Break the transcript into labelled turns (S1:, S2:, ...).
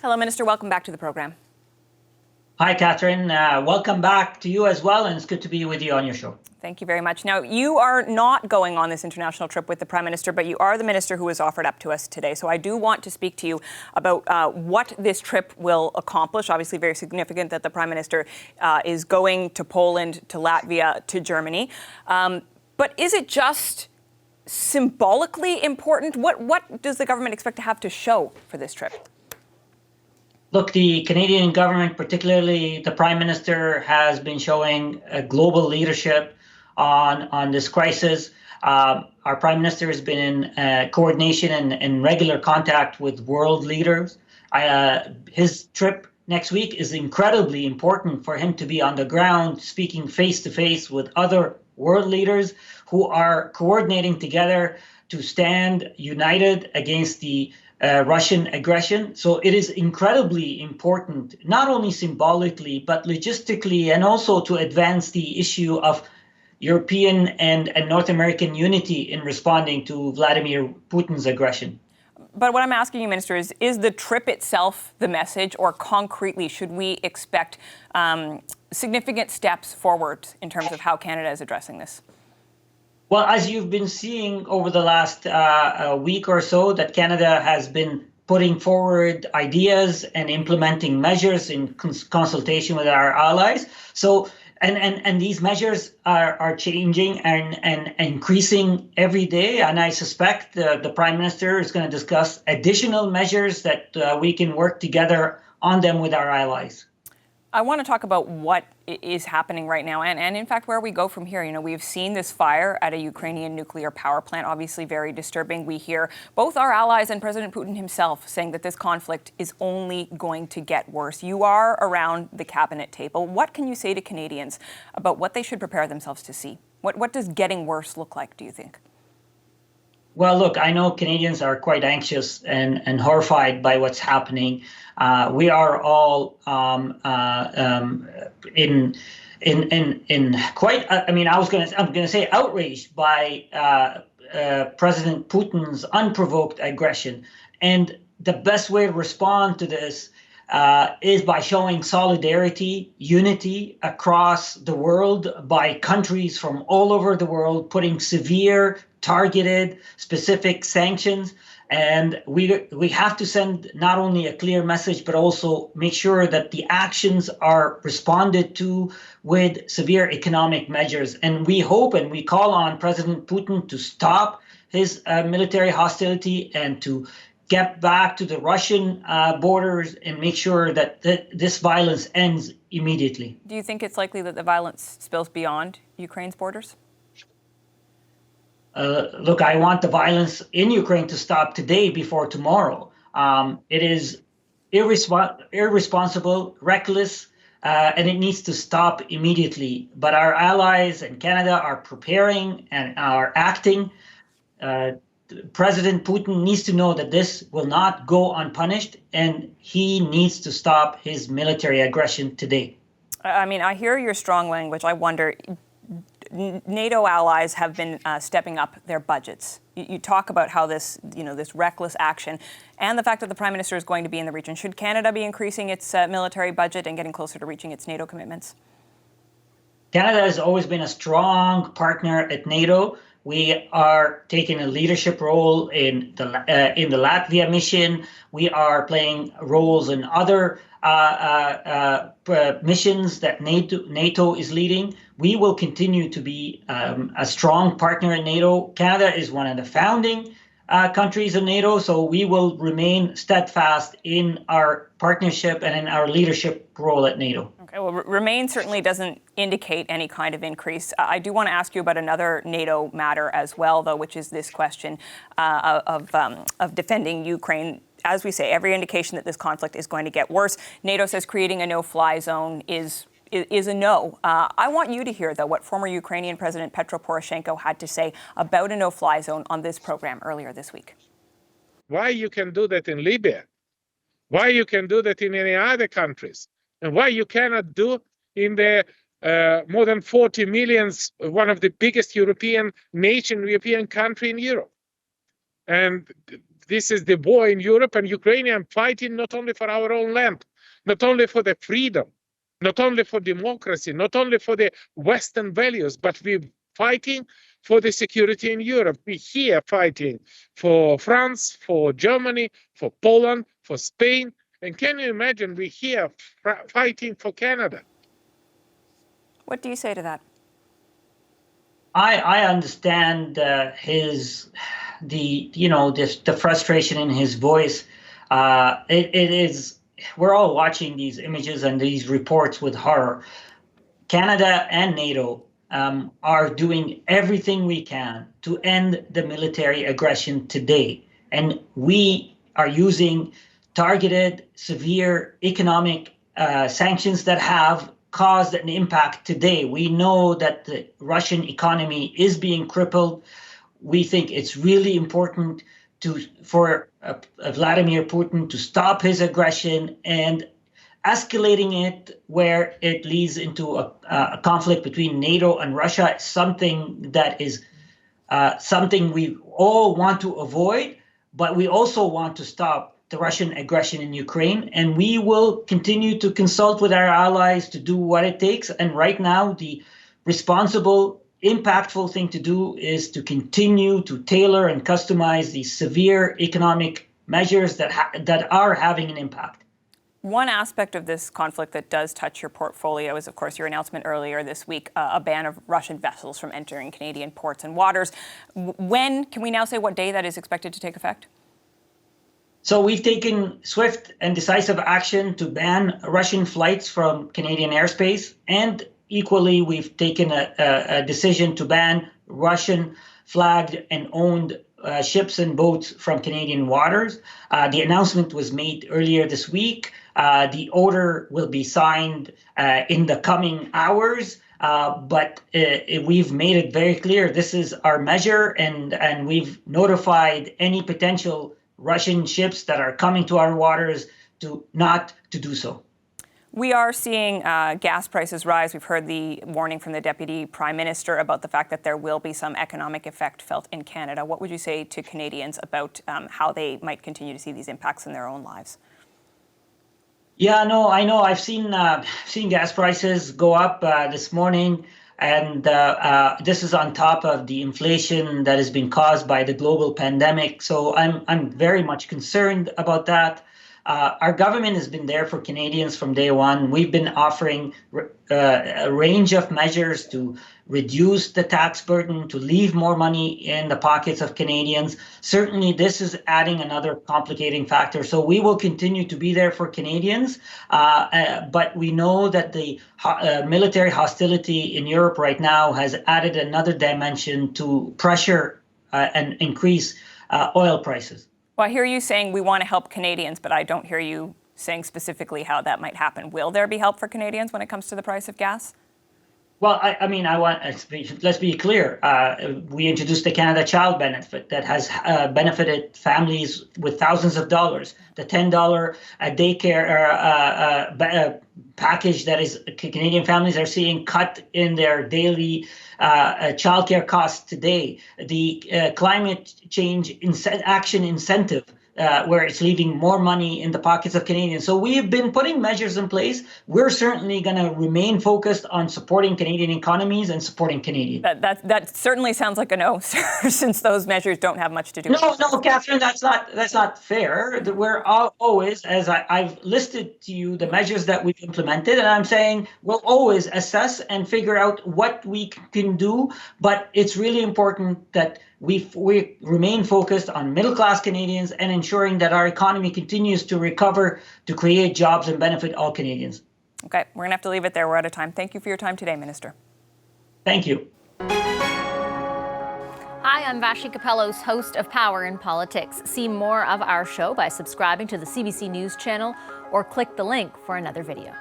S1: Hello, Minister. Welcome back to the program.
S2: Hi, Catherine. Welcome back to you as well, and it's good to be with you on your show.
S1: Thank you very much. Now, you are not going on this international trip with the Prime Minister, but you are the minister who was offered up to us today. So I do want to speak to you about what this trip will accomplish. Obviously, very significant that the Prime Minister is going to Poland, to Latvia, to Germany. But is it just symbolically important? What does the government expect to have to show for this trip?
S2: Look, the Canadian government, particularly the Prime Minister, has been showing a global leadership on this crisis. Our Prime Minister has been in coordination and in regular contact with world leaders. His trip next week is incredibly important for him to be on the ground, speaking face to face with other world leaders who are coordinating together to stand united against the Russian aggression. So it is incredibly important, not only symbolically, but logistically, and also to advance the issue of European and North American unity in responding to Vladimir Putin's aggression.
S1: But what I'm asking you, Minister, is the trip itself the message, or concretely, should we expect significant steps forward in terms of how Canada is addressing this?
S2: Well, as you've been seeing over the last week or so, that Canada has been putting forward ideas and implementing measures in consultation with our allies. So, and these measures are changing and increasing every day. And I suspect the Prime Minister is going to discuss additional measures that we can work together on them with our allies.
S1: I want to talk about what is happening right now and in fact, where we go from here. You know, we've seen this fire at a Ukrainian nuclear power plant, obviously very disturbing. We hear both our allies and President Putin himself saying that this conflict is only going to get worse. You are around the cabinet table. What can you say to Canadians about what they should prepare themselves to see? What does getting worse look like, do you think?
S2: Well, look, I know Canadians are quite anxious and horrified by what's happening. We are all in quite. I mean, I'm going to say outraged by President Putin's unprovoked aggression, and the best way to respond to this is by showing solidarity, unity across the world, by countries from all over the world, putting severe, targeted, specific sanctions. And we have to send not only a clear message, but also make sure that the actions are responded to with severe economic measures. And we hope and we call on President Putin to stop his military hostility and to get back to the Russian borders and make sure that this violence ends immediately.
S1: Do you think it's likely that the violence spills beyond Ukraine's borders?
S2: Look, I want the violence in Ukraine to stop today before tomorrow. It is irresponsible, reckless, and it needs to stop immediately. But our allies and Canada are preparing and are acting. President Putin needs to know that this will not go unpunished, and he needs to stop his military aggression today.
S1: I mean, I hear your strong language. I wonder, NATO allies have been stepping up their budgets. You talk about how this, this reckless action and the fact that the Prime Minister is going to be in the region. Should Canada be increasing its military budget and getting closer to reaching its NATO commitments?
S2: Canada has always been a strong partner at NATO. We are taking a leadership role in the Latvia mission. We are playing roles in other missions that NATO is leading. We will continue to be a strong partner in NATO. Canada is one of the founding countries of NATO, so we will remain steadfast in our partnership and in our leadership role at NATO.
S1: Okay, well, remain certainly doesn't indicate any kind of increase. I do want to ask you about another NATO matter as well, though, which is this question of defending Ukraine. As we say, every indication that this conflict is going to get worse. NATO says creating a no-fly zone is a no. I want you to hear, though, what former Ukrainian President Petro Poroshenko had to say about a no-fly zone on this program earlier this week.
S3: Why you can do that in Libya? Why you can do that in any other countries? And why you cannot do in the more than 40 million, one of the biggest European country in Europe? And this is the war in Europe, and Ukrainians fighting not only for our own land, not only for the freedom, not only for democracy, not only for the Western values, but we're fighting for the security in Europe. We're here fighting for France, for Germany, for Poland, for Spain. And can you imagine we're here fighting for Canada?
S1: What do you say to that?
S2: I understand the frustration in his voice. It is, we're all watching these images and these reports with horror. Canada and NATO are doing everything we can to end the military aggression today. And we are using targeted, severe economic sanctions that have caused an impact today. We know that the Russian economy is being crippled. We think it's really important for Vladimir Putin to stop his aggression, and escalating it where it leads into a conflict between NATO and Russia is something that is something we all want to avoid, but we also want to stop the Russian aggression in Ukraine, and we will continue to consult with our allies to do what it takes. And right now, the responsible, impactful thing to do is to continue to tailor and customize these severe economic measures that are having an impact.
S1: One aspect of this conflict that does touch your portfolio is, of course, your announcement earlier this week, a ban of Russian vessels from entering Canadian ports and waters. When, can we now say what day that is expected to take effect?
S2: So we've taken swift and decisive action to ban Russian flights from Canadian airspace, and equally, we've taken a decision to ban Russian flagged and owned ships and boats from Canadian waters. The announcement was made earlier this week. The order will be signed in the coming hours, but we've made it very clear this is our measure, and we've notified any potential Russian ships that are coming to our waters not to do so.
S1: We are seeing gas prices rise. We've heard the warning from the Deputy Prime Minister about the fact that there will be some economic effect felt in Canada. What would you say to Canadians about how they might continue to see these impacts in their own lives?
S2: Yeah, no, I know. I've seen gas prices go up this morning, and this is on top of the inflation that has been caused by the global pandemic. So I'm very much concerned about that. Our government has been there for Canadians from day one. We've been offering a range of measures to reduce the tax burden, to leave more money in the pockets of Canadians. Certainly, this is adding another complicating factor. So we will continue to be there for Canadians. But we know that the military hostility in Europe right now has added another dimension to pressure and increase oil prices.
S1: Well, I hear you saying we want to help Canadians, but I don't hear you saying specifically how that might happen. Will there be help for Canadians when it comes to the price of gas?
S2: Well, I mean, let's be clear. We introduced the Canada Child Benefit that has benefited families with thousands of dollars. The $10 daycare package that is Canadian families are seeing cut in their daily childcare costs today. The climate change action incentive, where it's leaving more money in the pockets of Canadians. So we have been putting measures in place. We're certainly going to remain focused on supporting Canadian economies and supporting Canadians.
S1: That certainly sounds like a no, since those measures don't have much to do with it.
S2: No, Catherine, that's not fair. We're always, as I've listed to you, the measures that we've implemented, and I'm saying we'll always assess and figure out what we can do. But it's really important that we remain focused on middle-class Canadians and ensuring that our economy continues to recover to create jobs and benefit all Canadians.
S1: Okay, we're going to have to leave it there. We're out of time. Thank you for your time today, Minister.
S2: Thank you.
S4: Hi, I'm Vashi Capellos, host of Power in Politics. See more of our show by subscribing to the CBC News channel or click the link for another video.